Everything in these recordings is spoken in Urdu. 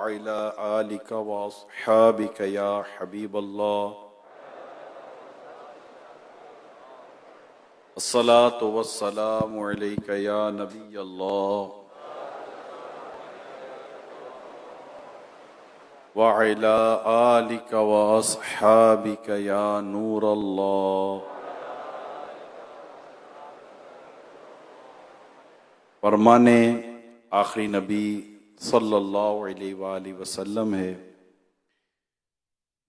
وعلى آلك وأصحابك يا حبيب الله الصلاة والسلام عليك يا نبي الله وعلى آلك وأصحابك يا نور الله. فرمانے آخری نبی صلی اللہ علیہ وآلہ وسلم ہے،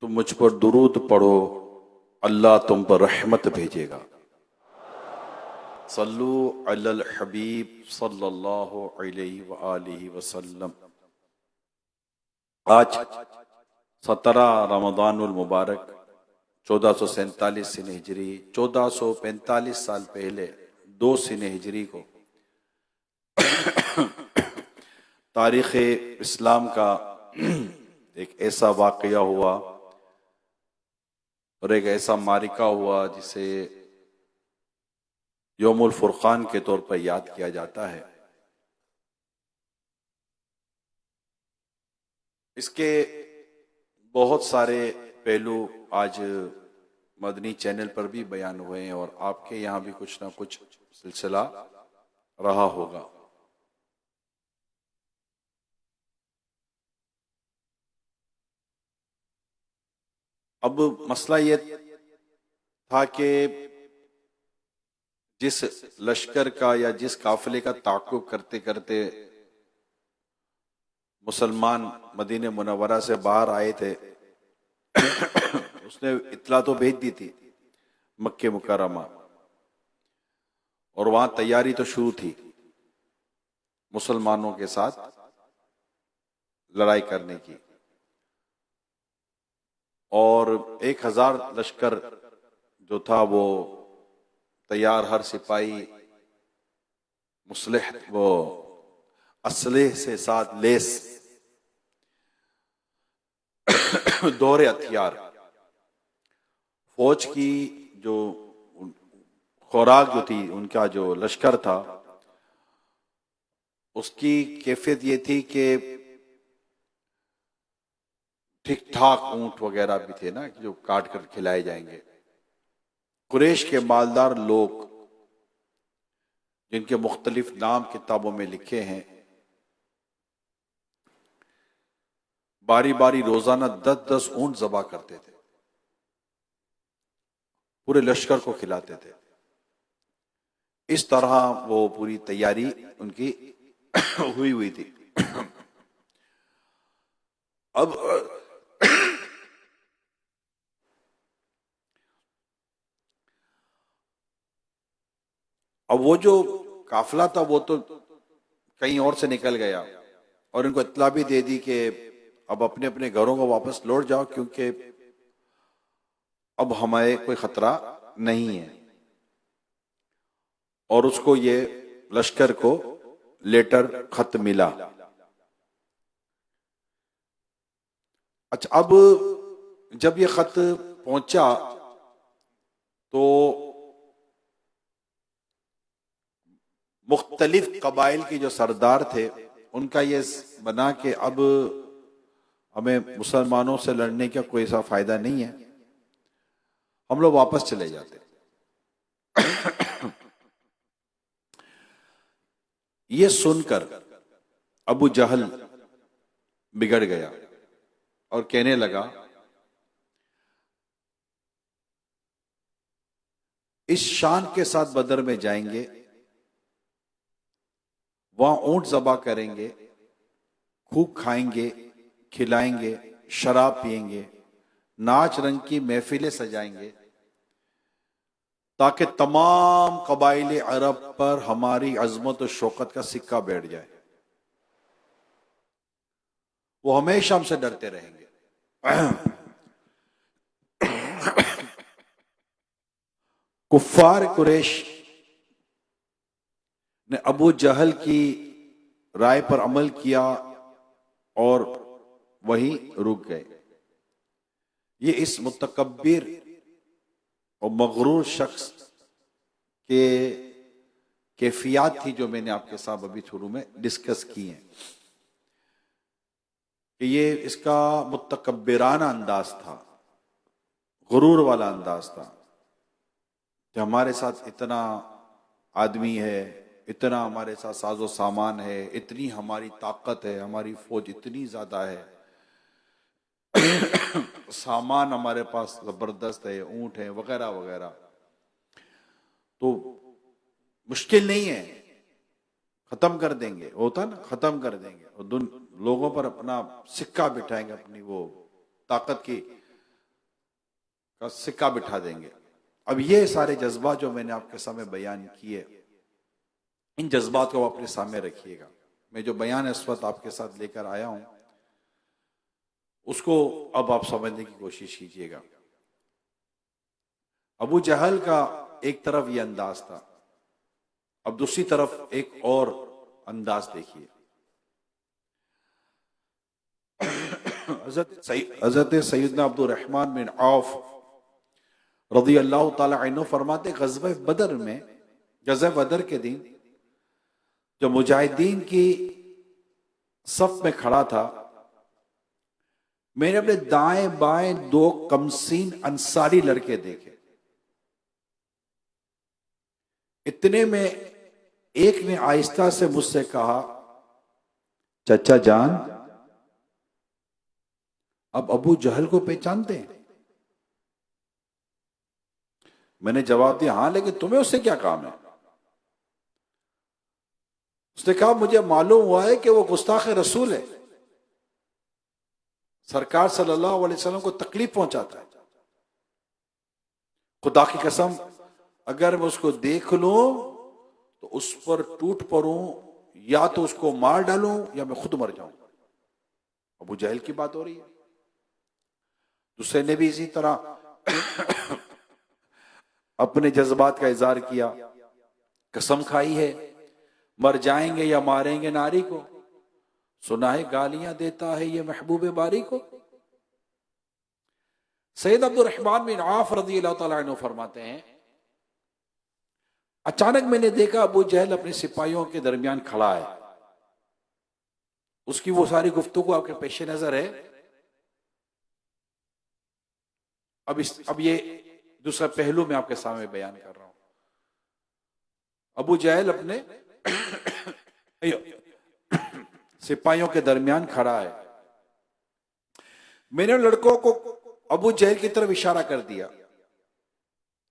تم مجھ پر درود پڑھو، اللہ تم پر رحمت بھیجے گا. صلو علی الحبیب صلی اللہ علیہ وآلہ وسلم. آج 17 رمضان المبارک 1447 سن ہجری، 1445 سال پہلے 2 سن ہجری کو تاریخ اسلام کا ایک ایسا واقعہ ہوا اور ایک ایسا معرکہ ہوا جسے یوم الفرقان کے طور پر یاد کیا جاتا ہے. اس کے بہت سارے پہلو آج مدنی چینل پر بھی بیان ہوئے ہیں اور آپ کے یہاں بھی کچھ نہ کچھ سلسلہ رہا ہوگا. اب مسئلہ یہ تھا کہ جس لشکر کا یا جس قافلے کا تعاقب کرتے کرتے مسلمان مدینہ منورہ سے باہر آئے تھے، اس نے اطلاع تو بھیج دی تھی مکہ مکرمہ، اور وہاں تیاری تو شروع تھی مسلمانوں کے ساتھ لڑائی کرنے کی، اور 1000 لشکر جو تھا وہ تیار، ہر سپاہی مسلح وہ اسلحے سے ساتھ لیس، دور ہتھیار. فوج کی جو خوراک جو تھی، ان کا جو لشکر تھا، اس کی کیفیت یہ تھی کہ ٹھیک ٹھاک اونٹ وغیرہ بھی تھے نا جو کاٹ کر کھلائے جائیں گے. قریش کے مالدار لوگ جن کے مختلف نام کتابوں میں لکھے ہیں، باری باری روزانہ 10 اونٹ ذبح کرتے تھے، پورے لشکر کو کھلاتے تھے. اس طرح وہ پوری تیاری ان کی ہوئی تھی. اب وہ جو قافلہ تھا وہ تو کہیں اور سے نکل گیا، اور ان کو اطلاع بھی دے دی کہ اب اپنے اپنے گھروں کو واپس لوٹ جاؤ، کیونکہ اب ہمیں کوئی خطرہ نہیں ہے. اور اس کو یہ لشکر کو لیٹر خط ملا. اچھا، اب جب یہ خط پہنچا تو مختلف قبائل کے جو سردار تھے ان کا یہ بنا کہ اب ہمیں مسلمانوں سے لڑنے کا کوئی ایسا فائدہ نہیں ہے، ہم لوگ واپس چلے جاتے. یہ سن کر ابو جہل بگڑ گیا اور کہنے لگا اس شان کے ساتھ بدر میں جائیں گے، وہاں اونٹ ذبح کریں گے، خوب کھائیں گے، کھلائیں گے، شراب پئیں گے، ناچ رنگ کی محفلیں سجائیں گے، تاکہ تمام قبائل عرب پر ہماری عظمت و شوکت کا سکہ بیٹھ جائے، وہ ہمیشہ ہم سے ڈرتے رہیں گے. کفار قریش نے ابو جہل کی رائے پر عمل کیا اور وہیں رک گئے. یہ اس متکبر اور مغرور شخص کے کیفیات تھی جو میں نے آپ کے ساتھ ابھی شروع میں ڈسکس کی ہیں. کہ یہ اس کا متکبرانہ انداز تھا، غرور والا انداز تھا کہ ہمارے ساتھ اتنا آدمی ہے، اتنا ہمارے ساتھ ساز و سامان ہے، اتنی ہماری طاقت ہے، ہماری فوج اتنی زیادہ ہے، سامان ہمارے پاس زبردست ہے، اونٹ ہے وغیرہ وغیرہ، تو مشکل نہیں ہے، ختم کر دیں گے، ہوتا نا ختم کر دیں گے، اور لوگوں پر اپنا سکہ بٹھائیں گے، اپنی وہ طاقت کی کا سکہ بٹھا دیں گے۔ اب یہ سارے جذبات جو میں نے آپ کے سامنے بیان کیے، ان جذبات کو آپ اپنے سامنے رکھیے گا۔ میں جو بیان اس وقت آپ کے ساتھ لے کر آیا ہوں اس کو اب آپ سمجھنے کی کوشش کیجیے گا۔ ابو جہل کا ایک طرف یہ انداز تھا، اب دوسری طرف ایک اور انداز دیکھیے۔ حضرت سیدنا عبد الرحمن بن عوف رضی اللہ تعالی عنہ فرماتے، غزوہ بدر میں، غزوہ بدر کے دن جو مجاہدین کی صف میں کھڑا تھا، میں نے اپنے دائیں بائیں دو کمسین انصاری لڑکے دیکھے۔ اتنے میں ایک نے آہستہ سے مجھ سے کہا، چچا جان اب ابو جہل کو پہچانتے ہیں؟ میں نے جواب دیا، ہاں لیکن تمہیں اس سے کیا کام ہے؟ اس نے کہا، مجھے معلوم ہوا ہے کہ وہ گستاخ رسول ہے، سرکار صلی اللہ علیہ وسلم کو تکلیف پہنچاتا ہے، خدا کی قسم اگر میں اس کو دیکھ لوں تو اس پر ٹوٹ پڑوں، یا تو اس کو مار ڈالوں یا میں خود مر جاؤں۔ ابو جہل کی بات ہو رہی ہے۔ دوسرے نے بھی اسی طرح اپنے جذبات کا اظہار کیا، قسم کھائی ہے مر جائیں گے یا ماریں گے ناری کو، سنا ہے گالیاں دیتا ہے یہ محبوب باری کو۔ سید عبد الرحمن بن عوف رضی اللہ تعالیٰ عنہ فرماتے ہیں، اچانک میں نے دیکھا ابو جہل اپنے سپاہیوں کے درمیان کھڑا ہے، اس کی وہ ساری گفتگو آپ کے پیش نظر ہے۔ اب یہ دوسرا پہلو میں آپ کے سامنے بیان کر رہا ہوں۔ ابو جہل اپنے سپاہیوں کے درمیان کھڑا ہے، میں نے لڑکوں کو ابو جہل کی طرف اشارہ کر دیا،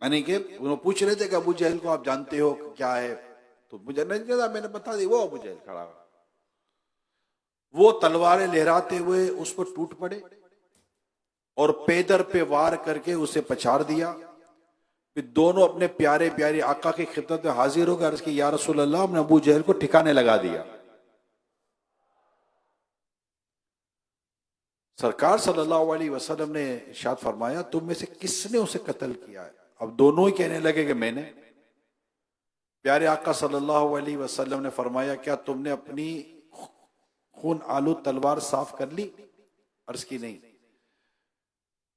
یعنی کہ انہوں پوچھ رہے تھے کہ ابو جہل کو آپ جانتے ہو کیا ہے، تو مجھے نہیں جانا، میں نے بتا دی وہ ابو جہل کھڑا ہے۔ وہ تلواریں لہراتے ہوئے اس پر ٹوٹ پڑے اور پیدر پہ وار کر کے اسے پچھاڑ دیا۔ پھر دونوں اپنے پیارے پیارے آقا کی خدمت میں حاضر ہو گئے، عرض کی یا رسول اللہ، ہم نے ابو جہل کو ٹھکانے لگا دیا۔ سرکار صلی اللہ علیہ وسلم نے ارشاد فرمایا، تم میں سے کس نے اسے قتل کیا ہے؟ اب دونوں ہی کہنے لگے کہ میں نے۔ پیارے آقا صلی اللہ علیہ وسلم نے فرمایا، کیا تم نے اپنی خون آلو تلوار صاف کر لی؟ عرض کی نہیں۔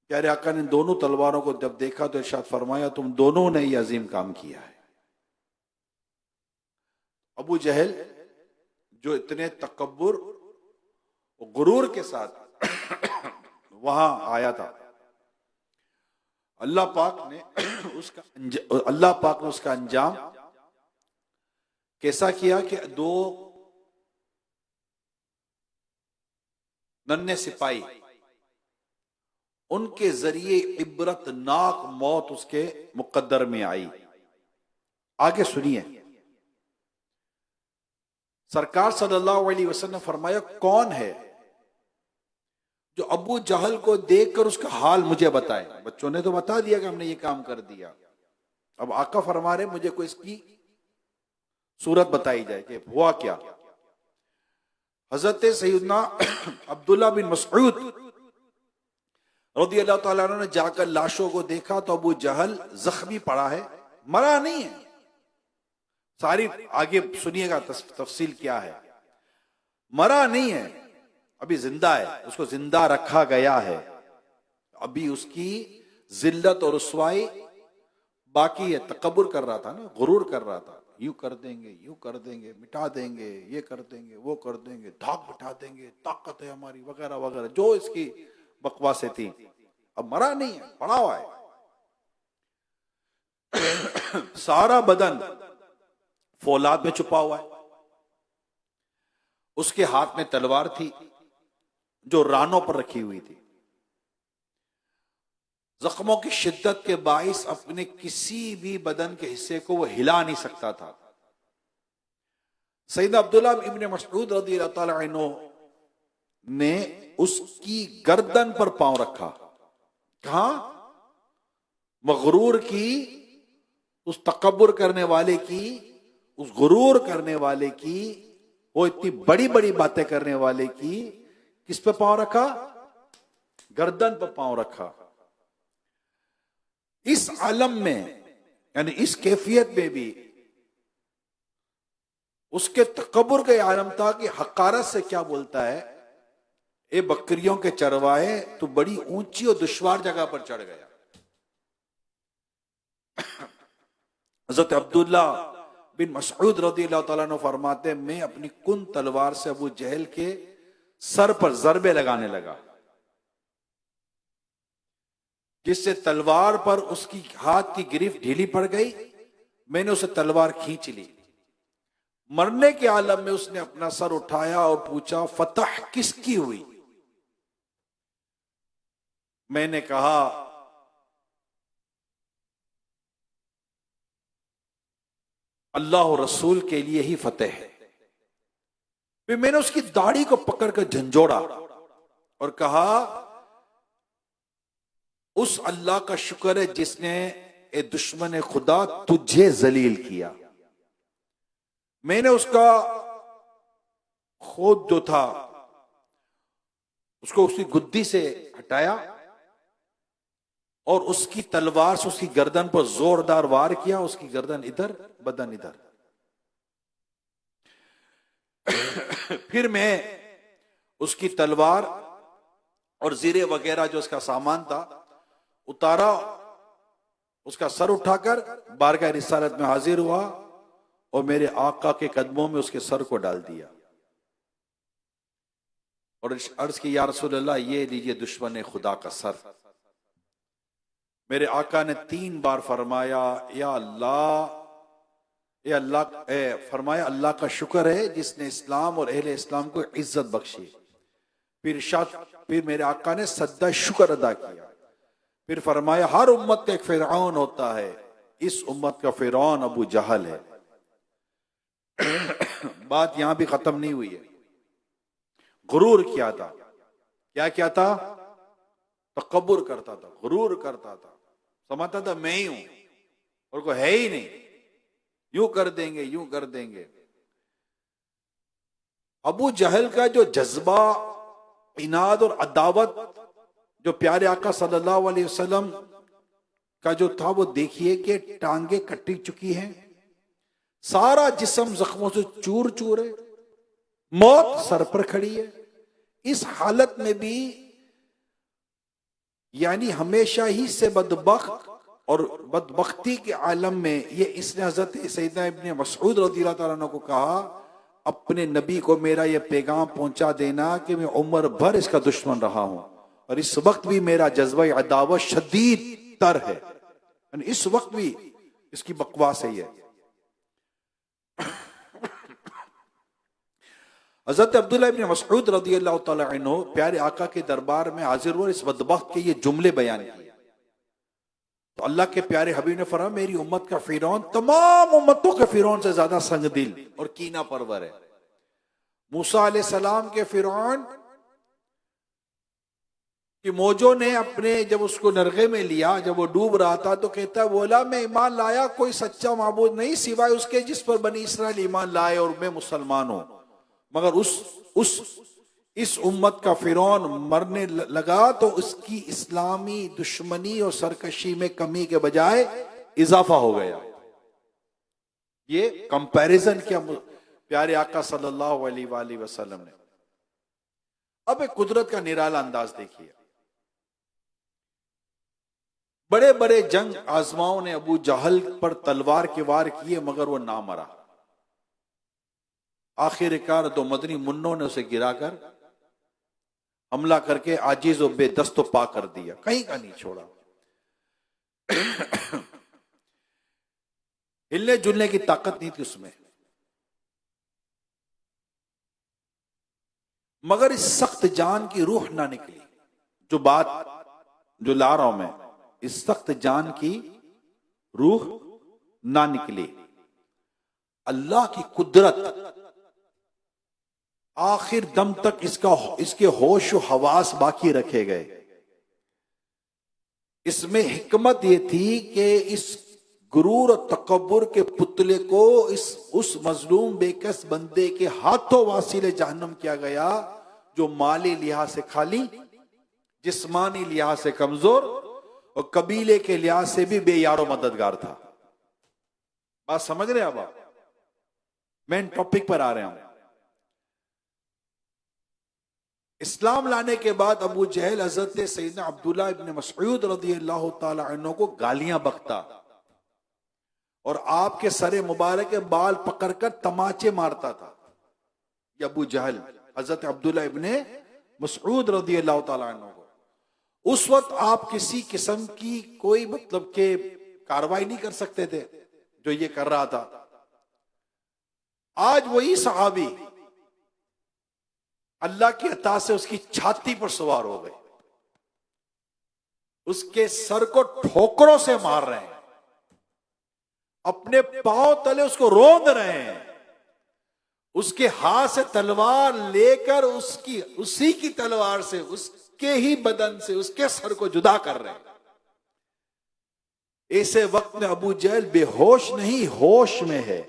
پیارے آقا نے دونوں تلواروں کو جب دیکھا تو ارشاد فرمایا، تم دونوں نے یہ عظیم کام کیا ہے۔ ابو جہل جو اتنے تکبر اور غرور کے ساتھ وہاں آیا تھا، اللہ پاک نے اس کا انجام کیسا کیا کہ دو ننھے سپاہی، ان کے ذریعے عبرت ناک موت اس کے مقدر میں آئی۔ آگے سنیے، سرکار صلی اللہ علیہ وسلم نے فرمایا، کون ہے جو ابو جہل کو دیکھ کر اس کا حال مجھے بتائے؟ بچوں نے تو بتا دیا کہ ہم نے یہ کام کر دیا، اب آقا فرما رہے مجھے کوئی اس کی صورت بتائی جائے کہ ہوا کیا۔ حضرت سیدنا عبداللہ بن مسعود رضی اللہ تعالیٰ عنہ نے جا کر لاشوں کو دیکھا تو ابو جہل زخمی پڑا ہے، مرا نہیں ہے۔ ساری آگے سنیے گا تفصیل کیا ہے۔ مرا نہیں ہے، ابھی زندہ ہے، اس کو زندہ رکھا گیا ہے، ابھی اس کی ذلت اور رسوائی باقی ہے۔ تکبر کر رہا تھا نا، غرور کر رہا تھا، یوں کر دیں گے، یوں کر دیں گے، مٹا دیں گے، یہ کر دیں گے، وہ کر دیں گے، دھاک بٹھا دیں گے، طاقت ہے ہماری، وغیرہ وغیرہ، جو اس کی بکواسیں تھیں. اب مرا نہیں ہے، پڑا ہوا ہے. سارا بدن فولاد میں چھپا ہوا ہے. اس کے ہاتھ میں تلوار تھی جو رانوں پر رکھی ہوئی تھی. زخموں کی شدت کے باعث اپنے کسی بھی بدن کے حصے کو وہ ہلا نہیں سکتا تھا. سیدنا عبداللہ ابن مسعود رضی اللہ تعالی عنہ نے اس کی گردن پر پاؤں رکھا. کہاں؟ مغرور کی، اس تکبر کرنے والے کی، اس غرور کرنے والے کی، وہ اتنی بڑی بڑی باتیں کرنے والے کی کس پہ پاؤں رکھا؟ گردن پہ پاؤں رکھا. اس عالم میں، یعنی اس کیفیت میں بھی اس کے تکبر کا عالم تھا کہ حقارت سے کیا بولتا ہے، اے بکریوں کے چرواہے، تو بڑی اونچی اور دشوار جگہ پر چڑھ گیا. حضرت عبداللہ بن مسعود رضی اللہ تعالیٰ عنہ فرماتے ہیں میں اپنی کن تلوار سے ابو جہل کے سر پر ضربے لگانے لگا، جس سے تلوار پر اس کی ہاتھ کی گرفت ڈھیلی پڑ گئی. میں نے اسے تلوار کھینچ لی. مرنے کے عالم میں اس نے اپنا سر اٹھایا اور پوچھا فتح کس کی ہوئی؟ میں نے کہا اللہ و رسول کے لیے ہی فتح ہے. پھر میں نے اس کی داڑھی کو پکڑ کر جھنجھوڑا اور کہا اس اللہ کا شکر ہے جس نے اے دشمن خدا تجھے ذلیل کیا. میں نے اس کا خود جو تھا اس کو اس کی گدی سے ہٹایا اور اس کی تلوار سے اس کی گردن پر زوردار وار کیا. اس کی گردن ادھر، بدن ادھر. پھر میں اس کی تلوار اور زیرے وغیرہ جو اس کا سامان تھا اتارا، اس کا سر اٹھا کر بارگاہ رسالت میں حاضر ہوا اور میرے آقا کے قدموں میں اس کے سر کو ڈال دیا اور عرض کی یا رسول اللہ یہ لیجئے دشمن خدا کا سر. میرے آقا نے 3 بار فرمایا یا اللہ، اے اللہ، فرمایا اللہ کا شکر ہے جس نے اسلام اور اہل اسلام کو عزت بخشی. پھر میرے آقا نے سجدہ شکر ادا کیا. پھر فرمایا ہر امت کا ایک فرعون ہوتا ہے، اس امت کا فرعون ابو جہل ہے. بات یہاں بھی ختم نہیں ہوئی ہے. غرور کیا تھا، کیا تھا؟ تکبر کرتا تھا، غرور کرتا تھا، سمجھتا تھا میں ہی ہوں اور کوئی ہے ہی نہیں، یوں کر دیں گے، یوں کر دیں گے. ابو جہل کا جو جذبہ، عناد اور عداوت جو پیارے آقا صلی اللہ علیہ وسلم کا جو تھا وہ دیکھیے کہ ٹانگیں کٹی چکی ہیں، سارا جسم زخموں سے چور چور ہے، موت سر پر کھڑی ہے. اس حالت میں بھی یعنی ہمیشہ ہی سے بدبخت اور بدبختی کے عالم میں یہ اس نے حضرت سیدنا ابن مسعود رضی اللہ تعالیٰ عنہ کو کہا اپنے نبی کو میرا یہ پیغام پہنچا دینا کہ میں عمر بھر اس کا دشمن رہا ہوں اور اس وقت بھی میرا جذبہ عداوت شدید تر ہے، یعنی اس وقت بھی اس کی بکواس ہے. یہ حضرت عبداللہ ابن مسعود رضی اللہ تعالی عنہ پیارے آقا کے دربار میں حاضر ہوئے، اس بدبخت کے یہ جملے بیان کیے تو اللہ کے پیارے حبیب نے فرمایا میری امت کا فرعون تمام امتوں کے فرعون سے زیادہ سنگ دل اور کینہ پرور ہے. موسیٰ علیہ السلام کے فرعون کہ موجوں نے اپنے جب اس کو نرغے میں لیا، جب وہ ڈوب رہا تھا تو کہتا ہے بولا میں ایمان لایا کوئی سچا معبود نہیں سوائے اس کے جس پر بنی اسرائیل ایمان لائے اور میں مسلمان ہوں. مگر اس امت کا فرعون مرنے لگا تو اس کی اسلامی دشمنی اور سرکشی میں کمی کے بجائے اضافہ ہو گیا. یہ کمپیریزن کیا پیارے آقا صلی اللہ علیہ وآلہ وسلم نے. اب ایک قدرت کا نرالا انداز دیکھیے. بڑے بڑے جنگ آزماؤں نے ابو جہل پر تلوار کے وار کیے مگر وہ نہ مرا. آخر کار دو مدنی منوں نے اسے گرا کر حملہ کر کے عاجز و بے دست و پا کر دیا، کہیں کا نہیں چھوڑا. ہلنے جلنے کی طاقت نہیں تھی اس میں. مگر اس سخت جان کی روح نہ نکلی. جو بات جو لا رہا ہوں میں، اس سخت جان کی روح نہ نکلی. اللہ کی قدرت آخر دم تک اس کے ہوش و حواس باقی رکھے گئے. اس میں حکمت یہ تھی کہ اس غرور اور تکبر کے پتلے کو اس مظلوم بے کس بندے کے ہاتھوں واسطے جہنم کیا گیا، جو مالی لحاظ سے خالی، جسمانی لحاظ سے کمزور اور قبیلے کے لحاظ سے بھی بے یار و مددگار تھا. بات سمجھ رہے ہیں اب آپ؟ مین ٹاپک پر آ رہے ہیں. اسلام لانے کے بعد ابو جہل حضرت سیدنا عبداللہ ابن مسعود رضی اللہ تعالی عنہ کو گالیاں بکتا اور آپ کے سر مبارک کے بال پکڑ کر تماچے مارتا تھا. یہ ابو جہل حضرت عبداللہ ابن مسعود رضی اللہ تعالی عنہ کو. اس وقت آپ کسی قسم کی کوئی مطلب کہ کاروائی نہیں کر سکتے تھے جو یہ کر رہا تھا. آج وہی صحابی اللہ کی عطا سے اس کی چھاتی پر سوار ہو گئے، اس کے سر کو ٹھوکروں سے مار رہے ہیں، اپنے پاؤں تلے اس کو روند رہے ہیں، اس کے ہاتھ سے تلوار لے کر اسی کی تلوار سے اس کے ہی بدن سے اس کے سر کو جدا کر رہے ہیں. ایسے وقت میں ابو جہل بے ہوش نہیں ہوش میں ہے،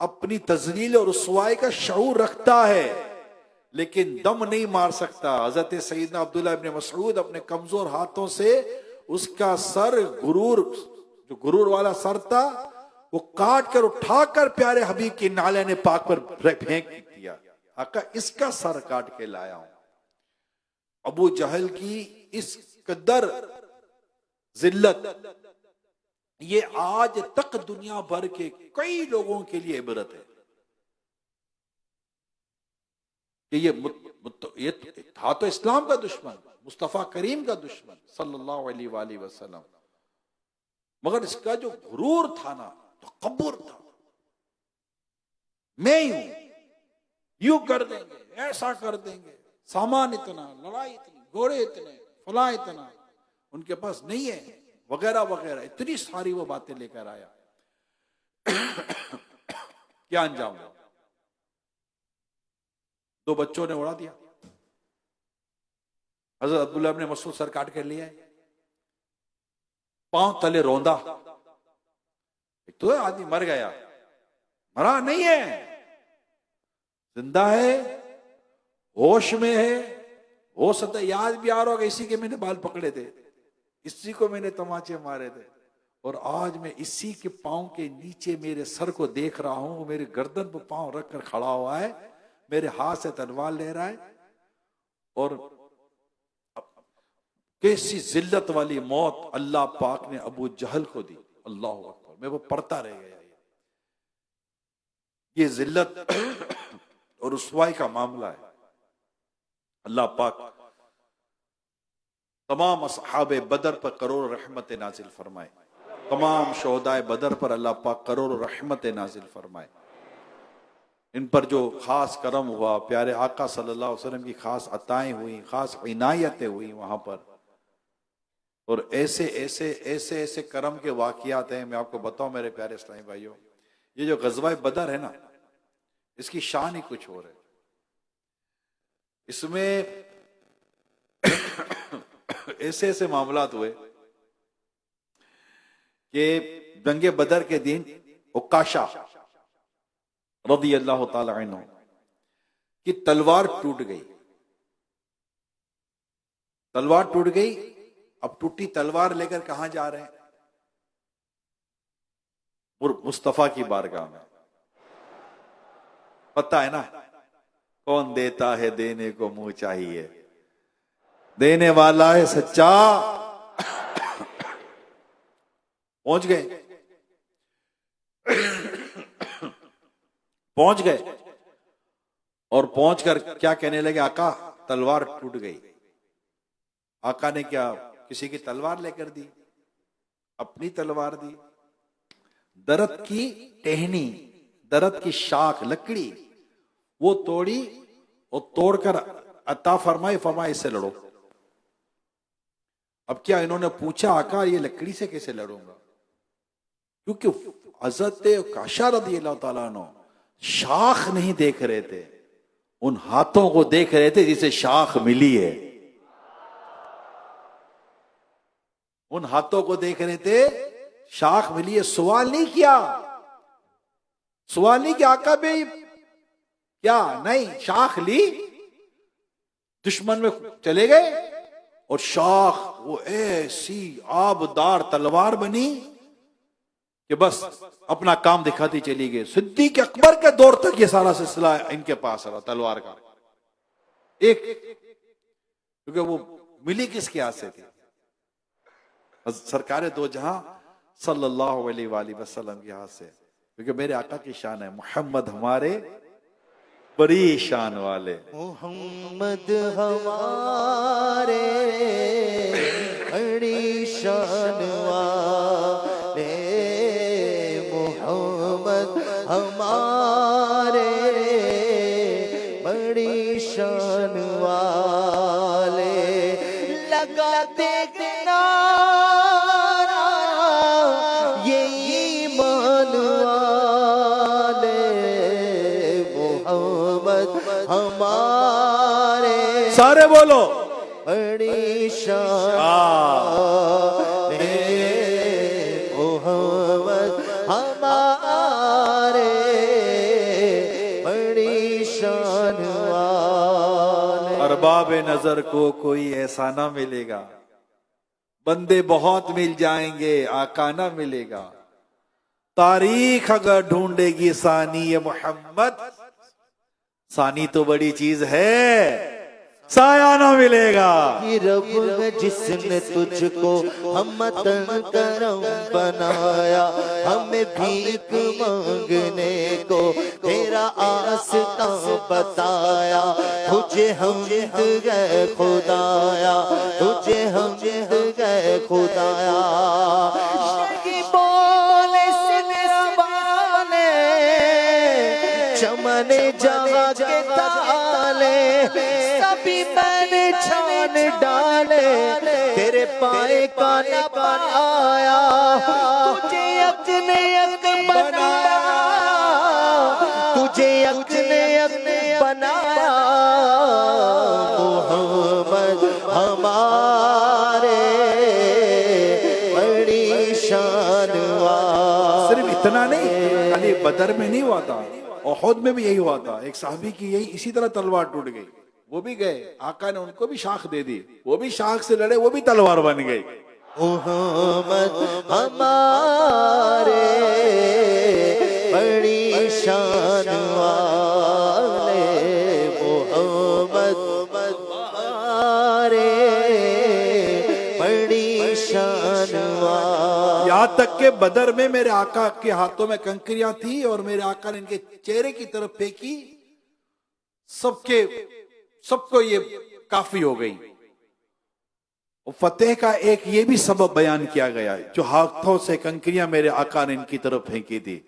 اپنی تذلیل اور رسوائی کا شعور رکھتا ہے لیکن دم نہیں مار سکتا. حضرت سیدنا عبداللہ ابن مسعود اپنے کمزور ہاتھوں سے اس کا سر جو غرور والا سر تھا وہ کاٹ کر اٹھا کر پیارے حبیب کی نالے پاک پر پھینک دیا. آقا اس کا سر کاٹ کے لایا ہوں. ابو جہل کی اس قدر ذلت یہ آج تک دنیا بھر کے کئی لوگوں کے لیے عبرت ہے کہ یہ تھا تو اسلام کا دشمن، مصطفیٰ کریم کا دشمن صلی اللہ علیہ وآلہ وسلم، مگر اس کا جو غرور تھا نا، تکبر تھا، میں ہی ہوں، یوں کر دیں گے، ایسا کر دیں گے، سامان اتنا، لڑائی اتنی، گھوڑے اتنے، فلاں اتنا ان کے پاس نہیں ہے، وغیرہ وغیرہ، اتنی ساری وہ باتیں لے کر آیا. کیا انجام ہوا؟ 2 بچوں نے اڑا دیا. حضرت عبداللہ ابن مسعود سر کاٹ کر لیا ہے، پاؤں تلے روندا. ایک تو آدمی مر گیا، مرا نہیں ہے، زندہ ہے، ہوش میں ہے. ہو سکتا یاد بھی آ رہا ہوگا اسی کے میں نے بال پکڑے تھے، اسی کو میں نے تماچے مارے تھے، اور آج میں اسی کے پاؤں کے نیچے میرے سر کو دیکھ رہا ہوں، میرے گردن پر پاؤں رکھ کر کھڑا ہوا ہے، میرے ہاتھ سے تلوار لے رہا ہے، اور کیسی ذلت والی موت اللہ پاک نے ابو جہل کو دی. اللہ اکبر. میں وہ پڑھتا رہ گیا. یہ ذلت اور رسوائی کا معاملہ ہے. اللہ پاک تمام اصحاب بدر پر کروڑ رحمت نازل فرمائے، تمام شہدائے بدر پر اللہ پاک کروڑ رحمت نازل فرمائے. ان پر جو خاص کرم ہوا، پیارے آقا صلی اللہ علیہ وسلم کی خاص عطائیں ہوئی، خاص عنایتیں ہوئی وہاں پر، اور ایسے ایسے ایسے ایسے کرم کے واقعات ہیں. میں آپ کو بتاؤں میرے پیارے اسلامی بھائیوں، یہ جو غزوہ بدر ہے نا، اس کی شان ہی کچھ اور ہے. اس میں ایسے ایسے معاملات ہوئے کہ جنگ بدر کے دن عکاشہ رضی اللہ تعالی عنہ کی تلوار ٹوٹ گئی. تلوار ٹوٹ گئی. اب ٹوٹی تلوار لے کر کہاں جا رہے ہیں؟ مصطفیٰ کی بارگاہ میں. پتہ ہے نا کون دیتا ہے دینے کو منہ چاہیے، دینے والا ہے سچا، پہنچ گئے پہنچ گئے اور پہنچ کر کیا کہنے لگے، آقا تلوار ٹوٹ گئی. آقا نے کیا کسی کی تلوار لے کر دی؟ اپنی تلوار دی. درخت کی ٹہنی، درخت کی شاخ، لکڑی وہ توڑی اور توڑ کر عطا فرمائی اس سے لڑو. اب کیا انہوں نے پوچھا آقا یہ لکڑی سے کیسے لڑوں گا؟ کیونکہ حضرت کاشا رضی اللہ تعالیٰ عنہ شاخ نہیں دیکھ رہے تھے، ان ہاتھوں کو دیکھ رہے تھے جسے شاخ ملی ہے. ان ہاتھوں کو دیکھ رہے تھے، شاخ ملی ہے. سوال نہیں کیا آقا بھائی کیا نہیں، شاخ لی، دشمن میں چلے گئے اور شاخ وہ ایسی آبدار تلوار بنی کہ بس اپنا کام دکھاتی چلی گئی. صدیق اکبر کے دور تک یہ سارا سلسلہ ان کے پاس رہا تلوار کا. ایک کیونکہ وہ ملی کس کے ہاتھ سے تھی؟ سرکار دو جہاں صلی اللہ علیہ وآلہ وسلم کے ہاتھ سے. کیونکہ میرے آقا کی شان ہے، محمد ہمارے بڑی شان والے، محمد ہمارے بڑی شان والے، محمد ہمارے بڑی شان والے. لگا دیکھنا یہ ایمان والے، محمد ہمارے سارے بولو بڑی شان، محمد ہمارے بڑی شان والے. ارباب نظر کو کوئی ایسا نہ ملے گا، بندے بہت مل جائیں گے آقا نہ ملے گا. تاریخ اگر ڈھونڈے گی ثانی محمد، ثانی تو بڑی چیز ہے، سایہ نہ ملے گا. یہ رب ہے جس نے تجھ کو ہمتن کرم بنایا، ہمیں بھیک مانگنے کو تیرا آستان بتایا. تجھے حمد ہے خدایا، تجھے حمد ہے خدایا. چمن جہاں کے تالے سبھی میں نے چھان ڈالے، تیرے پائے کا نہ پایا. تجھے یک نے یک بنایا، تجھے یک نے یک بنایا. محمد ہمارے بڑی شان والے. صرف اتنا نہیں، خالی بدر میں نہیں ہوا تھا، احد میں بھی یہی ہوا تھا. ایک صحابی کی یہی اسی طرح تلوار ٹوٹ گئی، وہ بھی گئے، آقا نے ان کو بھی شاخ دے دی، وہ بھی شاخ سے لڑے، وہ بھی تلوار بن گئی. محمد ہمارے بڑی شان والے، محمد ہمارے بڑی شان والے. یہاں تک کہ بدر میں میرے آقا کے ہاتھوں میں کنکریاں تھی اور میرے آقا نے ان کے چہرے کی طرف پھینکی، سب کو یہ کافی ہو گئی. فتح کا ایک یہ بھی سبب بیان کیا گیا ہے، جو ہاتھوں سے کنکریاں میرے آقا نے ان کی طرف پھینکی تھی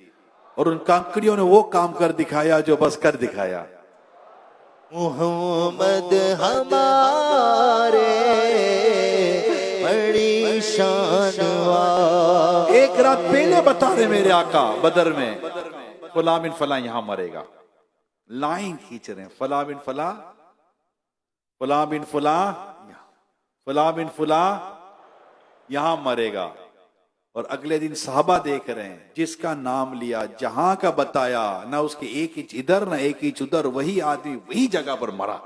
اور ان کنکریوں نے وہ کام کر دکھایا جو بس کر دکھایا. محمد ہمارے بڑی شان والے. ایک رات پہلے بتا رہے میرے آقا بدر میں فلاں بن فلاں یہاں مرے گا، لائن کھینچ رہے ہیں، فلاں بن فلاں، فلاں بن فلاں، فلاں بن فلاں یہاں مرے گا. اور اگلے دن صحابہ دیکھ رہے ہیں، جس کا نام لیا، جہاں کا بتایا، نہ اس کے ایک انچ ادھر نہ ایک انچ ادھر، وہی آدمی وہی جگہ پر مرا.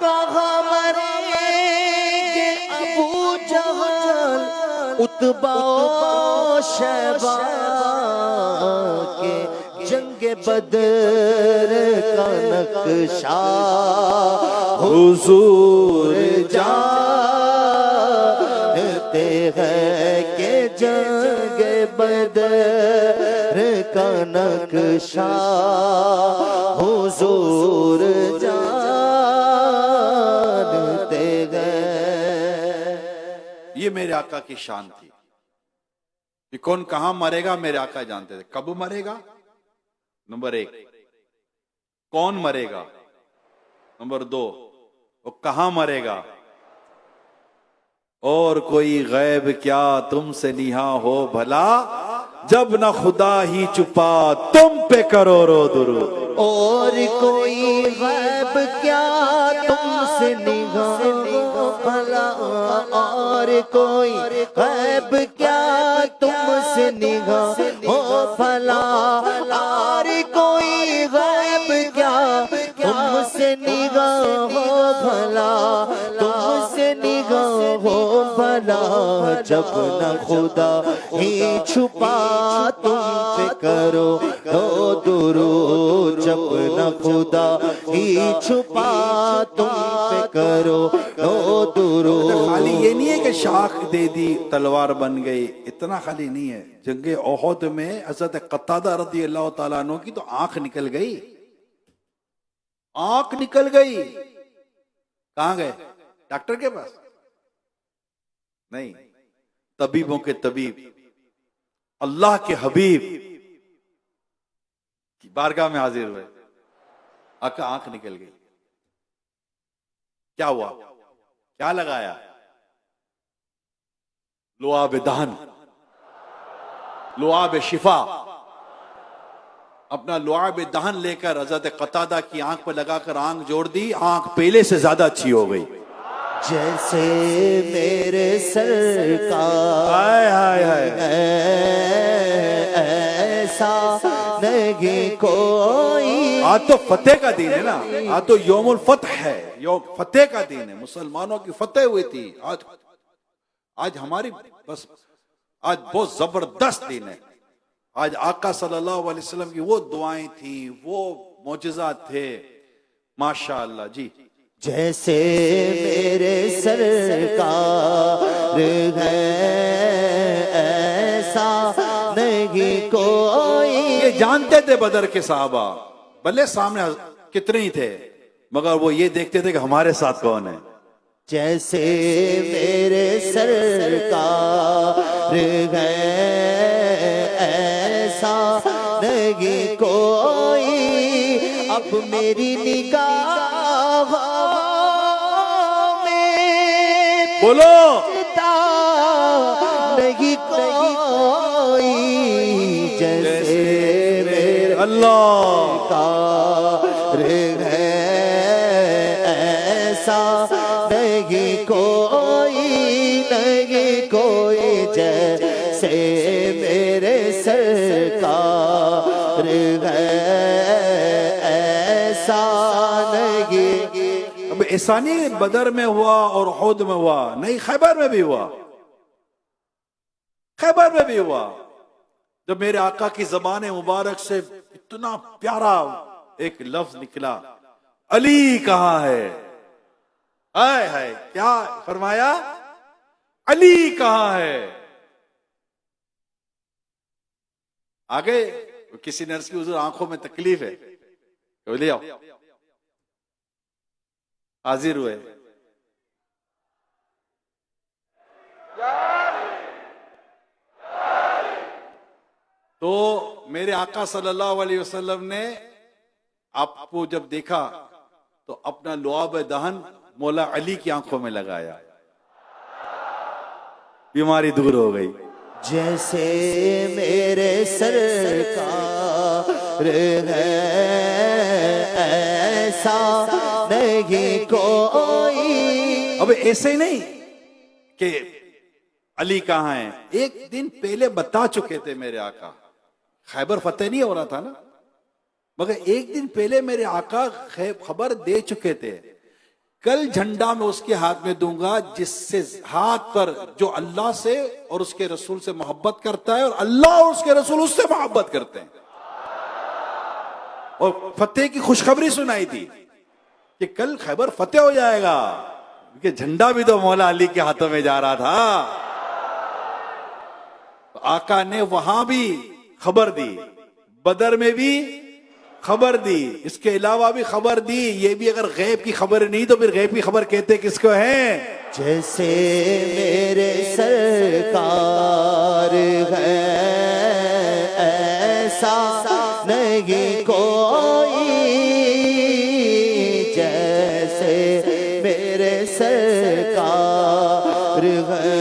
کہاں مریں گے ابو جہل، عتبہ و شیبہ کے جنگ بدر کا نقشہ حضور جانتے ہیں کہ جنگ نقشہ حضور جانتے گئے. یہ میرے آقا کی شان تھی کہ کون کہاں مرے گا میرے آقا جانتے تھے. کب مرے گا؟ نمبر 1 کون مرے گا؟ نمبر 2 وہ کہاں مرے گا؟ اور کوئی غیب کیا تم سے نہا ہو بھلا، جب نہ خدا ہی چھپا تم پہ کرورو درود. اور کوئی غیب کیا تم سے نگاہ ہو بھلا، اور کوئی غیب کیا تم سے نگاہ ہو بھلا، اور کوئی غیب کیا تم سے نگاہ ہو بھلا، تم سے نگاہ ہو بھلا، جب نہ خدا ہی چھپا تم پہ کرو درود، جب نہ خدا ہی چھپا تم پہ کرو درود. خالی یہ نہیں ہے کہ شاخ دے دی تلوار بن گئی، اتنا خالی نہیں ہے. جنگ احد میں حضرت قتادہ رضی اللہ تعالیٰ عنہ کی تو آنکھ نکل گئی، آنکھ نکل گئی. کہاں گئے؟ ڈاکٹر کے پاس نہیں، طبیبوں کے طبیب اللہ کے حبیب کی بارگاہ میں حاضر ہوئے. آقا آنکھ نکل گئی. کیا ہوا؟ کیا لگایا؟ لعاب دہن، لعاب شفا. اپنا لعاب دہن لے کر حضرت قتادہ کی آنکھ پہ لگا کر آنکھ جوڑ دی، آنکھ پہلے سے زیادہ اچھی ہو گئی. جیسے میرے سرکار ایسا نہیں کوئی. آج تو فتح کا دن ہے نا، آج تو یوم الفتح ہے، یوم فتح کا دن ہے. مسلمانوں کی فتح ہوئی تھی. آج ہماری بس آج بہت زبردست دن ہے. آج آقا صلی اللہ علیہ وسلم کی وہ دعائیں تھیں، وہ معجزات تھے. ماشاءاللہ. جی جیسے میرے سرکار ہے ایسا نہیں کوئی. یہ جانتے تھے بدر کے صحابہ، بھلے سامنے کتنے ہی تھے، مگر وہ یہ دیکھتے تھے کہ ہمارے ساتھ کون ہے. جیسے میرے سرکار ہے ایسا نہیں کوئی. اب میری نگاہ میں بولو نہیں کوئی. جیسے میرے اللہ کار ہے ایسا نہیں کوئی، نہیں کوئی. جیسے میرے سرکار ہے ایسا نہیں. اب ایسا نہیں بدر میں ہوا اور احد میں ہوا، نہیں خیبر میں بھی ہوا. خیبر میں بھی ہوا جب میرے آقا کی زبان مبارک سے اتنا پیارا ایک لفظ نکلا، علی کہاں ہے. ہائے ہائے کیا فرمایا؟ علی کہاں ہے. آگے کسی نرس کی حضور آنکھوں میں تکلیف ہے، لے آؤ. حاضر ہوئے. تو میرے آقا صلی اللہ علیہ وسلم نے آپ کو جب دیکھا تو اپنا لعاب دہن مولا علی کی آنکھوں میں لگایا، بیماری دور ہو گئی. جیسے میرے سرکار ہے ایسا نہیں کوئی. اب ایسے ہی نہیں کہ علی کہاں ہیں، ایک دن پہلے بتا چکے تھے میرے آقا. خیبر فتح نہیں ہو رہا تھا نا، مگر ایک دن پہلے میرے آقا خبر دے چکے تھے، کل جھنڈا میں اس کے ہاتھ میں دوں گا جس سے ہاتھ پر جو اللہ سے اور اس کے رسول سے محبت کرتا ہے، اور اللہ اور اس کے رسول اس سے محبت کرتے ہیں. اور فتح کی خوشخبری سنائی تھی کہ کل خیبر فتح ہو جائے گا، کہ جھنڈا بھی تو مولا علی کے ہاتھوں میں جا رہا تھا. آقا نے وہاں بھی خبر دی، بدر میں بھی خبر دی، اس کے علاوہ بھی خبر دی، یہ بھی اگر غیب کی خبر نہیں تو پھر غیب کی خبر کہتے کس کو ہیں؟ جیسے میرے سرکار ہے ایسا نہیں کوئی، جیسے میرے سرکار ہے،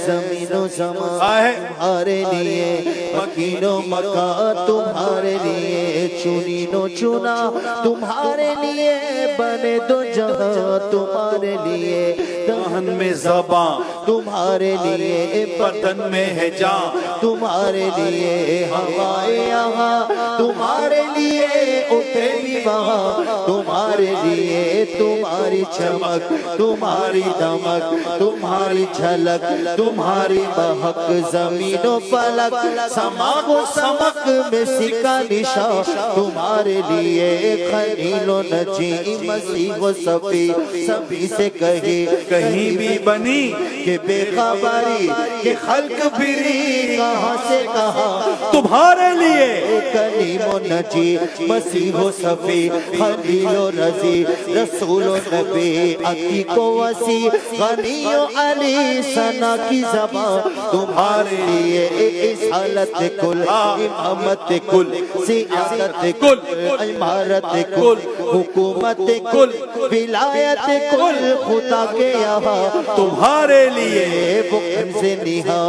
زمین و زمان تمہارے لیے، مکین و مکان تمہارے لیے، چنین و چنا تمہارے لیے، بنے دو جہاں تمہارے لیے، دہن میں زباں تمہارے لیے، بدن میں ہے جاں تمہارے لیے، ہوائیں یہاں تمہارے لیے، اٹھے بھی وہاں تمہارے لیے، تمہاری چمک تمہاری دمک تمہاری جھلک تمہاری مہک، زمین و فلک سماق و سمک میں سکا نشان تمہارے لیے، خلیل و نجی مسیح و صفی سبھی سے کہی کہیں بھی بنی کہ بے خبری کہ خلق پھری کہاں سے کہاں تمہارے لیے، کلیم و نجی مسیح و صفی خلیل و رضی رسول و نبی عتیق و وسیع غنی و علی ثنا کی زبان تمہارے لیے، اس حالت کل امامت کل سیادت کل عمارت کل حکومت کل ولایت کل خدا کے یہاں تمہارے لیے، وہ ان سے نہا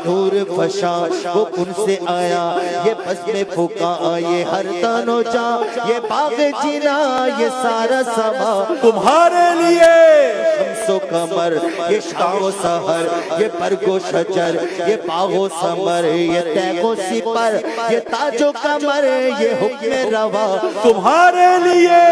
نور فشاں، وہ ان سے آیا یہ بس میں پھکا، یہ ہر تن و جاں، یہ باغ جنا، یہ سارا سما تمہارے لیے، شمس و قمر، یہ شام و سحر، یہ برگ و شجر، یہ باغ و ثمر، یہ تیغ و سپر، یہ تاج و کمر، یہ حکم روا تمہارے لیے،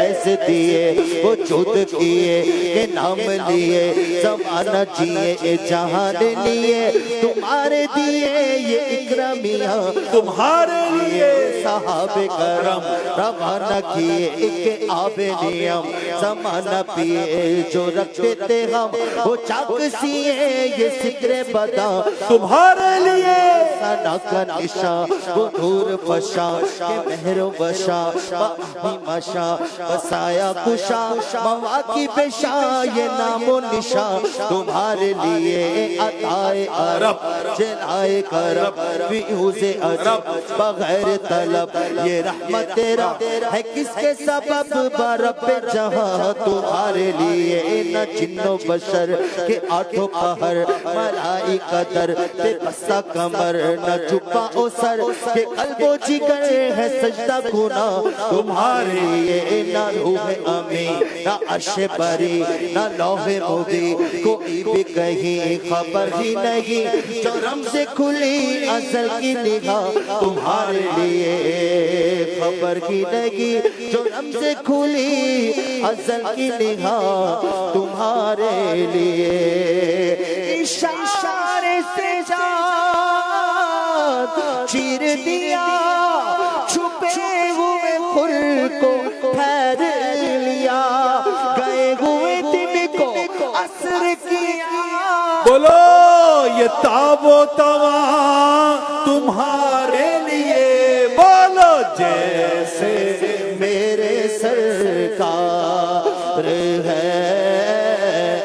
ایسے دیے وہ جود کیے کہ نام لیے، زمانہ جیے جہان لیے، تمہارے دیے یہ اکرامیاں تمہارے لیے، صحابہ کرم روانہ کیے ایک آب نیم، زمانہ پیے جو رکھتے تھے ہم وہ چاک سیے، یہ ستر بدا تمہارے لیے، ثنا کا نشاں، وہ نور فشاں کہ مہر و بشا باہمی مشا بسایا کشا مواقع بشا، یہ نام و نشاں تمہارے لیے، عطائے عرب جلائے کرم فیوز عجب بغیر طلب، یہ رحمت تیرا ہے کس کے سبب برب جہاں تمہارے لیے، نہ جن و بشر کے آٹھوں پہر ملائکہ در بے بسا کمر، نہ جبا و سر کے قلب و جگر ہے سجدہ گناہ تمہارے لیے، نہ روح امین نہ عرش بری نہ لوح مبین، کوئی بھی کہیں خبر ہی نہیں، جو رمز کھلی ازل کی نگاہ تمہارے لیے، خبر ہی نہیں جو رمز کھلی ازل کی نگاہ تمہارے لیے، اشارے سے جان چیر دیا، چھپے ہوئے خور کو پھیر لیا، گئے ہوئے دن کو عصر کیا، بولو یہ تاب و تواں تمہارے لیے، بولو جیسے میرے سرکار ہے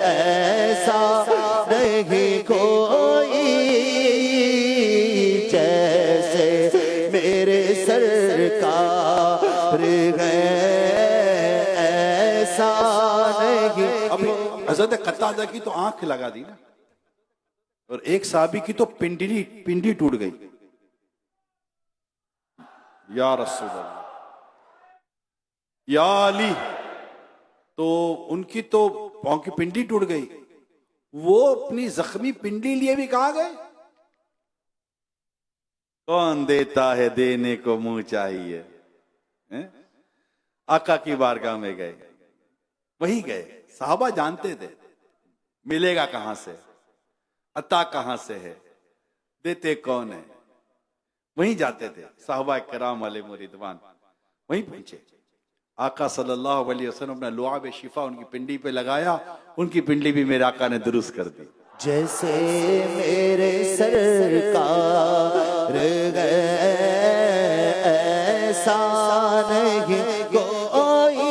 ایسا نہیں کوئی، جیسے میرے سرکار ہے ایسا نہیں۔ اب حضرت قتادہ کی تو آنکھ لگا دی نا، اور ایک صحابی کی تو پنڈی ٹوٹ گئی، یا رسول اللہ یا علی، تو ان کی تو پاؤں کی پنڈی ٹوٹ گئی، وہ اپنی زخمی پنڈی لیے بھی کہاں گئے؟ کون دیتا ہے دینے کو منہ چاہیے، آقا کی بارگاہ میں گئے، وہی گئے، صحابہ جانتے تھے ملے گا کہاں سے، عطا کہاں سے ہے، دیتے کون ہے، وہیں جاتے تھے صحابہ کرام علیہ رضوان، وہیں پہنچے، آقا صلی اللہ علیہ وسلم اپنا لعاب شفا ان کی پنڈی پہ لگایا، ان کی پنڈی بھی میرے آقا نے درست کر دی۔ جیسے میرے سرکار گئے نہیں کوئی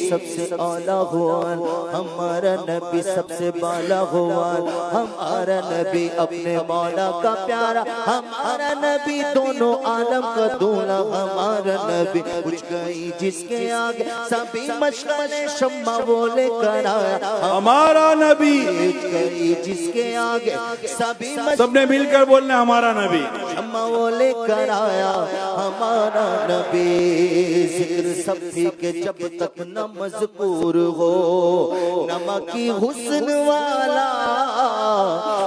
سب سے اعلیٰ ہوا ہمارا نبی سب سے بالا ہوا ہمارا نبی اپنے مولا کا پیارا ہمارا نبی دونوں عالم کا دولا ہمارا نبی کچھ گئی جس کے آگے سبھی مشعلیں شمع وہ لے کر آیا ہمارا نبی کچھ گئی جس کے آگے سبھی سب نے مل کر بولنا ہمارا نبی شمع وہ لے کر آیا ہمارا نبی ذکر سب بھی کہ جب تک نہ مذکور ہو نمکی حسن والا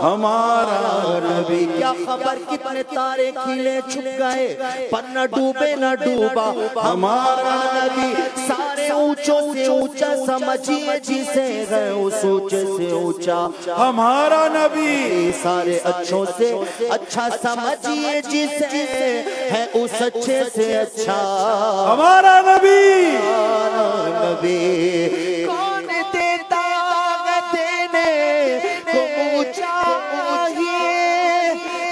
ہمارا نبی کیا خبر کتنے تارے کھلے چھپ گئے پر نہ ڈوبے نہ ڈوبا ہمارا نبی سارے اونچوں سے اونچا سمجھیے جسے ہے اس اونچے سے اونچا ہمارا نبی سارے اچھوں سے اچھا سمجھیے جسے ہے اس اچھے سے اچھا ہمارا نبی نبی کون دیتا ہے دینے کو چاہیے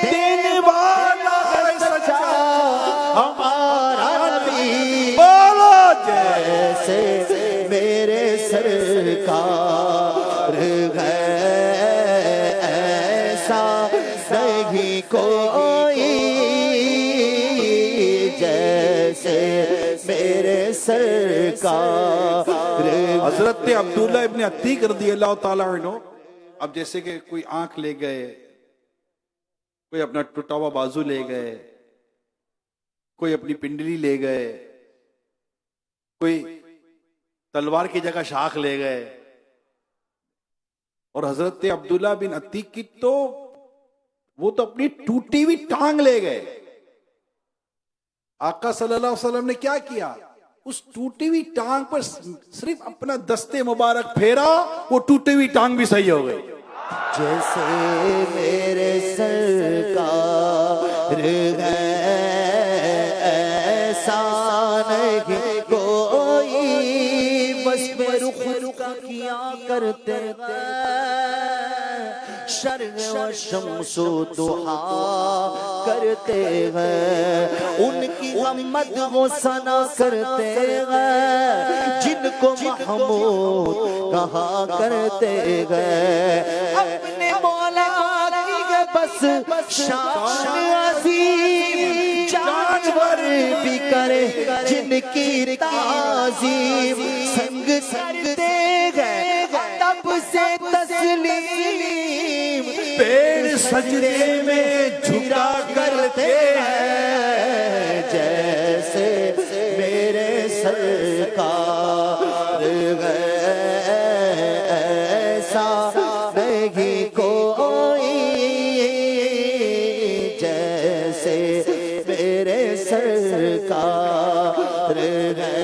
دینے والا ہے سچا ہمارا نبی بولو جیسے میرے سرکار ہے ایسا نہیں کوئی جیسے میرے سرکار حضرت عبداللہ ابن عتیق رضی اللہ تعالیٰ عنہ اب جیسے کہ کوئی آنکھ لے گئے کوئی اپنا ٹوٹا ہوا بازو لے گئے کوئی اپنی پنڈلی لے گئے کوئی تلوار کی جگہ شاخ لے گئے اور حضرت عبداللہ بن عتیق کی تو وہ تو اپنی ٹوٹی ہوئی ٹانگ لے گئے آقا صلی اللہ علیہ وسلم نے کیا کیا اس ٹوٹی ہوئی ٹانگ پر صرف اپنا دستے مبارک پھیرا وہ ٹوٹی ہوئی ٹانگ بھی صحیح ہو گئی جیسے میرے سرکار ہے ایسا نہیں کوئی بس پہ رخ کا کیا کرتے شرق و شمس و ضحا کرتے ہیں ان کی غمت وہ ثنا کرتے ہیں جن کو محمود کہا کرتے ہیں اپنے مولا کی بس شان عظیم جانور بھی کرے جن کی تعظیم سنگ کرتے ہیں تب سے تسلیم پیڑ سجدے میں جھکا کرتے ہیں جیسے میرے سرکار ہے ایسا نہیں کوئی جیسے میرے سرکار ہے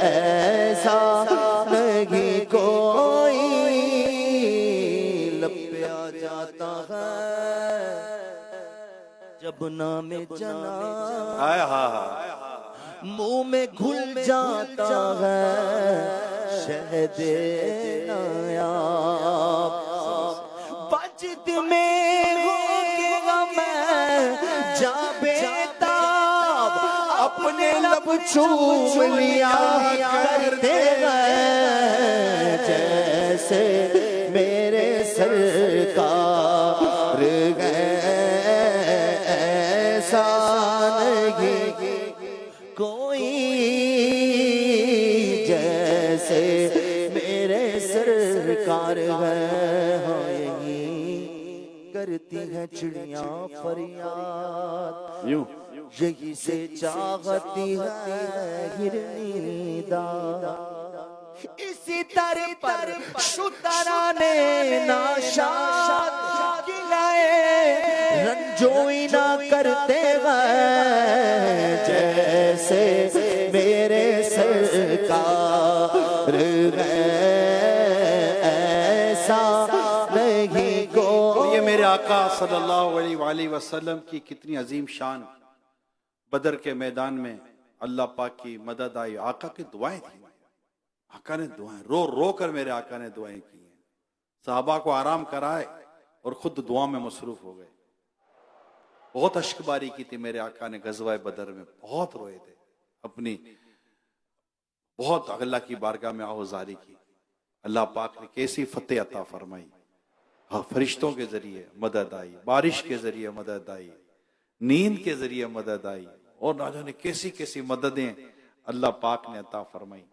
ایسا نہیں کوئی لپیا جاتا ہے جب نام جناب منہ میں گھل جاتا ہے شہد نایاب بجد میں ہو کے غم جا بیتاب اپنے لب چوم لیا کرتے ہیں جیسے میرے سرکار ہے ایسا نہیں کوئی جیسے میرے سرکار ہے ہاں یہی کرتی ہیں چڑیاں فریاد یہی سے چاہتی ہے ہرنی داد اسی در پر شترانے ناشاد گلائے رنجوئی نہ کرتے ہیں جیسے میرے سرکار ہے ایسا نہیں کو یہ میرے آقا صلی اللہ علیہ وآلہ وسلم کی کتنی عظیم شان بدر کے میدان میں اللہ پاک کی مدد آئی آقا کی دعائیں تھیں آقا نے دعائیں رو رو کر میرے آقا نے دعائیں کی ہیں صحابہ کو آرام کرائے اور خود دعا میں مصروف ہو گئے بہت اشکباری کی تھی میرے آقا نے غزوہ بدر میں، بہت روئے تھے، اپنی بہت اللہ کی بارگاہ میں آہوزاری کی. اللہ پاک نے کیسی فتح عطا فرمائی. ہاں، فرشتوں کے ذریعے مدد آئی، بارش کے ذریعے مدد آئی، نیند کے ذریعے مدد آئی، اور نہ جانے کیسی کیسی مددیں اللہ پاک نے عطا فرمائی.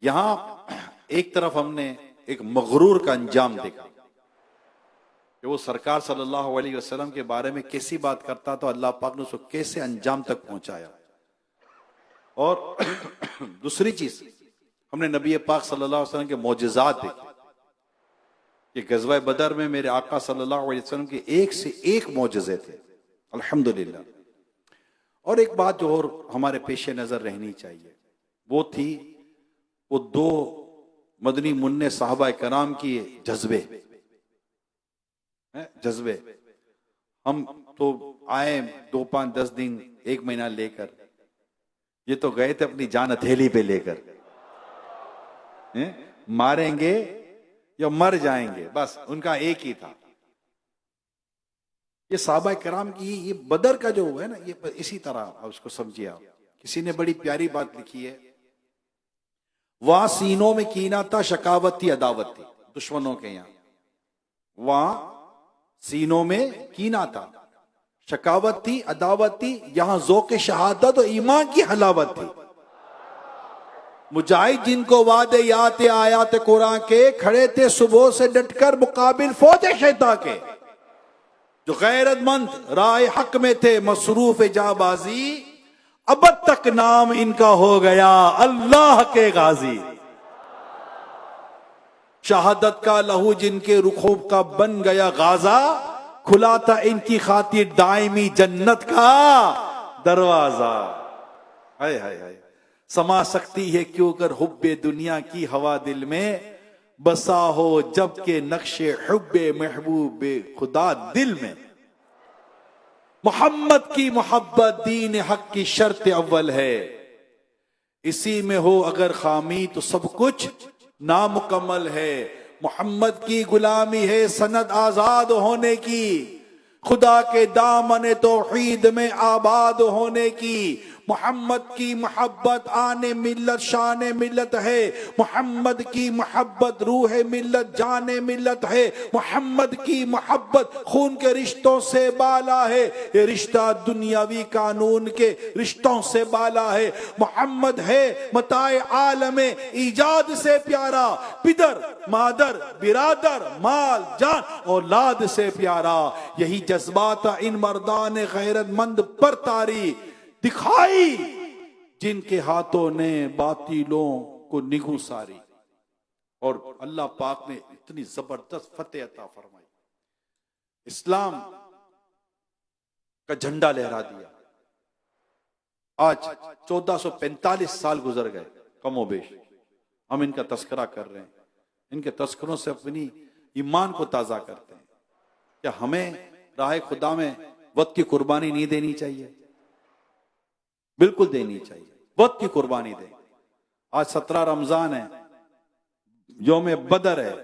یہاں ایک طرف ہم نے ایک مغرور کا انجام دیکھا کہ وہ سرکار صلی اللہ علیہ وسلم کے بارے میں کیسی بات کرتا تو اللہ پاک نے اس کو کیسے انجام تک پہنچایا. اور دوسری چیز ہم نے نبی پاک صلی اللہ علیہ وسلم کے معجزات دیکھے کہ غزوہ بدر میں میرے آقا صلی اللہ علیہ وسلم کے ایک سے ایک معجزے تھے الحمدللہ. اور ایک بات جو اور ہمارے پیش نظر رہنی چاہیے وہ تھی وہ دو مدنی منع صحابہ کرام کی جذبے. ہم تو آئے 2 5 10 دن 1 مہینہ لے کر، یہ تو گئے تھے اپنی جان ہتھیلی پہ لے کر. ماریں گے یا مر جائیں گے، بس ان کا ایک ہی تھا. یہ صحابہ کرام کی یہ بدر کا جو ہے نا، یہ اسی طرح اس کو سمجھیے آپ. کسی نے بڑی پیاری بات لکھی ہے، وہاں سینوں میں کینہ تھا، شکاوت تھی، عداوت تھی دشمنوں کے یہاں. وہاں سینوں میں کینہ تھا، شکاوت تھی، عداوت تھی. یہاں ذوق شہادت اور ایمان کی حلاوت تھی. مجاہد جن کو وعدے یاد تھے آیات قرآن کے، کھڑے تھے صبح سے ڈٹ کر مقابل فوج شیطان کے. جو غیرت مند راہ حق میں تھے مصروف جاں بازی، ابد تک نام ان کا ہو گیا اللہ کے غازی. شہادت کا لہو جن کے رخوں کا بن گیا غازہ، کھلا تھا ان کی خاطر دائمی جنت کا دروازہ. ہائے ہائے ہائے، سما سکتی ہے کیوں کر حب دنیا کی ہوا دل میں، بسا ہو جب کہ نقش حب محبوب خدا دل میں. محمد کی محبت دین حق کی شرط اول ہے، اسی میں ہو اگر خامی تو سب کچھ نامکمل ہے. محمد کی غلامی ہے سند آزاد ہونے کی، خدا کے دامن توحید میں آباد ہونے کی. محمد کی محبت آن ملت شان ملت ہے، محمد کی محبت روح ملت جان ملت ہے. محمد کی محبت خون کے رشتوں سے بالا ہے، یہ رشتہ دنیاوی قانون کے رشتوں سے بالا ہے. محمد ہے متاع عالم ایجاد سے پیارا، پدر مادر برادر مال جان اولاد سے پیارا. یہی جذبات ان مردان غیرت مند پر طاری دکھائی، جن کے ہاتھوں نے باطلوں کو نگو ساری. اور اللہ پاک نے اتنی زبردست فتح عطا فرمائی، اسلام کا جھنڈا لہرا دیا. آج 1445 سال گزر گئے کم و بیش، ہم ان کا تذکرہ کر رہے ہیں، ان کے تذکروں سے اپنی ایمان کو تازہ کرتے ہیں. کیا ہمیں راہ خدا میں وقت کی قربانی نہیں دینی چاہیے؟ بالکل دینی چاہیے، وقت کی قربانی دیں. آج 17 رمضان ہے، یوم بدر ہے.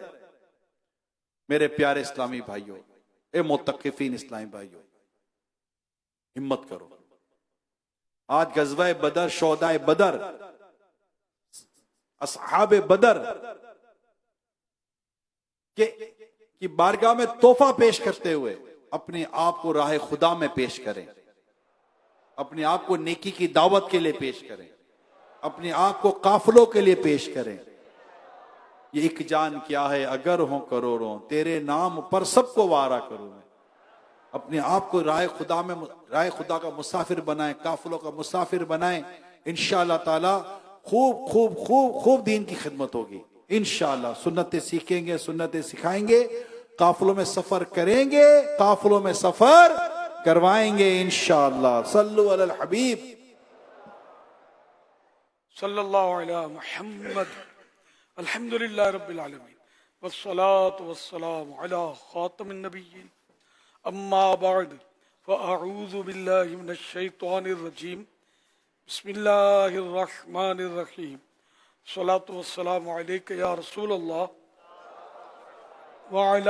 میرے پیارے اسلامی بھائیوں، اے متقفین اسلامی بھائیوں، ہمت کرو. آج غزوہ بدر، شہداء بدر، اصحاب بدر کی بارگاہ میں تحفہ پیش کرتے ہوئے اپنے آپ کو راہ خدا میں پیش کریں، اپنے آپ کو نیکی کی دعوت کے لیے پیش کریں، اپنے آپ کو قافلوں کے لیے پیش کریں. یہ ایک جان کیا ہے اگر ہوں کروڑوں، تیرے نام پر سب کو وارا کروں میں. اپنے آپ کو راہ خدا کا مسافر بنائیں، قافلوں کا مسافر بنائیں. انشاءاللہ تعالی خوب خوب خوب خوب دین کی خدمت ہوگی. انشاءاللہ سنتیں سیکھیں گے، سنتیں سکھائیں گے، قافلوں میں سفر کریں گے، قافلوں میں سفر کروائیں گے انشاءاللہ. صلو علی الحبیب صلی اللہ علیہ محمد. الحمدللہ رب العالمین والصلاة والسلام علی خاتم النبیین. اما بعد فاعوذ باللہ من الشیطان الرجیم. بسم اللہ الرحمن الرحیم. الصلاة والسلام علیک یا رسول اللہ وعلی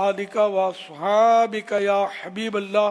آلک واصحابک یا حبیب اللہ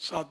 7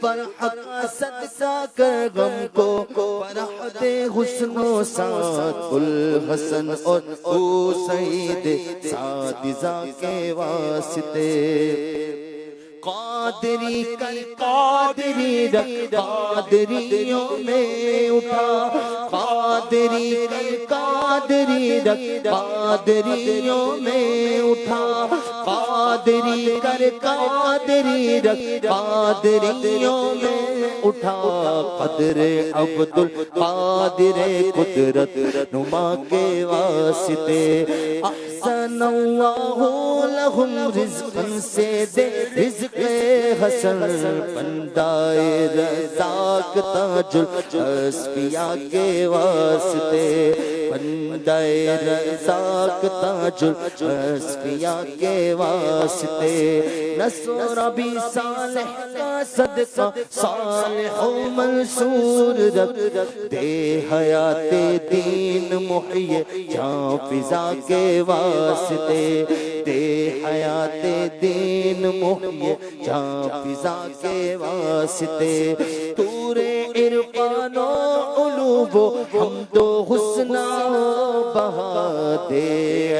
فرح کا صدقہ کر غم کو فرح دے حسن و سعد الحسن اور حسین سعدزا کے واسطے قادری کر قادری رکھ قادریوں میں اٹھا قادری کر قادری رکھ قادریوں میں اٹھا قادری کر قادری رکھ قادریوں میں اٹھا قدر عبد القادر قدرت نما کے واسطے احسن اللہ لہم رزقاً سے دے رزق حسن بندائے رزاق تاج الاسفیاء کے واسطے بندائے رزاق تاج الاسفیاء کے واسطے نصر بھی صالح کا صدقہ صالح و منصور رکھ دے حیات دین محیی جاں فضا کے واسطے دے حیات دین محیی جاں فضا کے واسطے طور عرفان و علوم و حمد و حسنہ بہا دے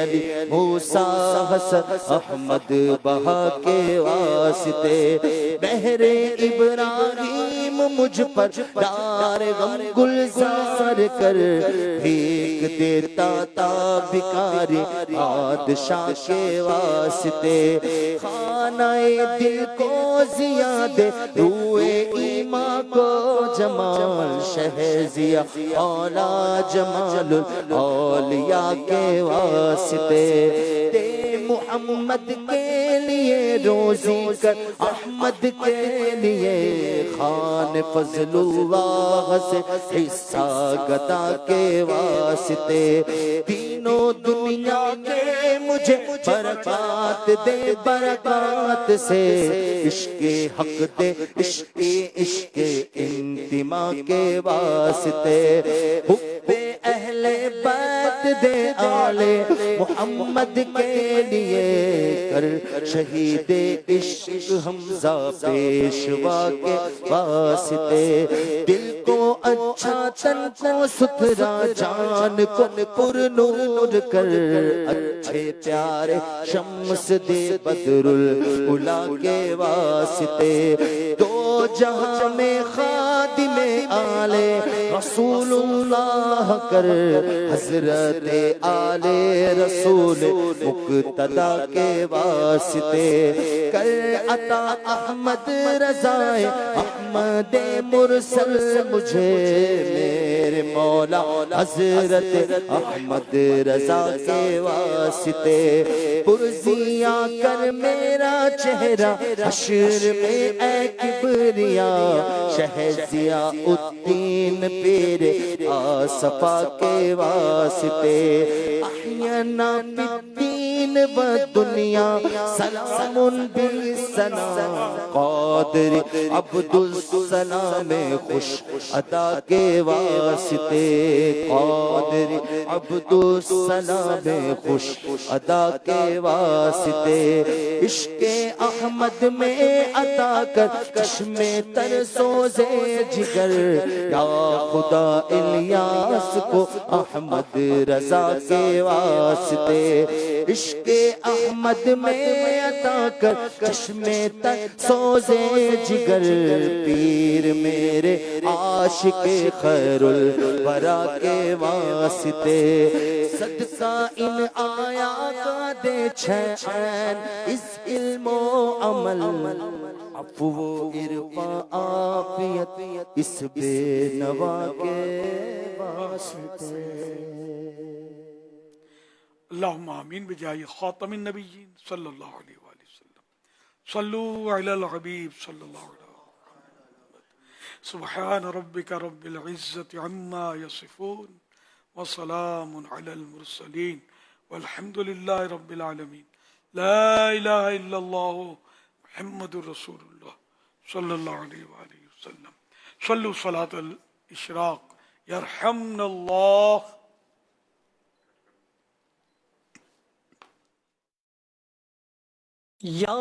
علی موسیٰ حسن احمد بہا کے واسطے بحر ابراہیم مجھ پر دار غم گلزار کر بھیک دیتا تا بھکاری بادشاہ کے واسطے خانہ دل کو زیاد روئے ایمان کو جمال شہزیہ اولا جمال الاولیاء کے واسطے دے محمد کے لیے روزی کر احمد کے لیے خان فضل اللہ سے حصہ گدا کے واسطے تینوں دنیا کے مجھے برکات دے برکات سے عشق حق دے عشق انتماء کے واسطے حب اہل بیت دے آل محمد کے لیے کر شہید عشق حمزہ پیشوا کے واسطے دل کو اچھا تن کو ستھرا جان کو پر نور کر اچھے پیارے شمس دے بدر الاولیاء کے واسطے دو جہاں میں خادم آل رسول اللہ کر حضرت آل رسول مقتدی کے واسطے کر عطا احمد رضا احمد مرسل مجھے میرے مولا حضرت احمد رضا کے واسطے پرزیاں کر میرا چہرہ حشر میں اے کبریاء شہزیہ الدین پیر آصفا کے واسطے احیانا بالدین والدنیا سلام بالسلام قادر عبد السلام خوش ادا کے واسطے قادر عبد السلام خوش ادا کے واسطے عشق احمد میں عطا کر چشم تر سوزے جگر یا خدا الیاس کو احمد رضا کے واسطے عشق احمد میں عطا کر چشم تر سوزے جگر پیر میرے عاشق خیر الورا کے واسطے صدقہ ان آیا کا دے چین اس علم و عمل عفو و عرفاں عافیت اس بے نوا کے واسطے اللہم آمین بجائے خاتم النبیین صلی اللہ علیہ وآلہ وسلم صلو علی الحبیب صلی اللہ علیہ وسلم سبحان ربک رب العزت عما یصفون وسلام علی المرسلین والحمد للہ رب العالمین لا الہ الا اللہ محمد رسول اللہ صلی اللہ علیہ وآلہ وسلم صلو صلاة الاشراق یرحمنا اللہ. یا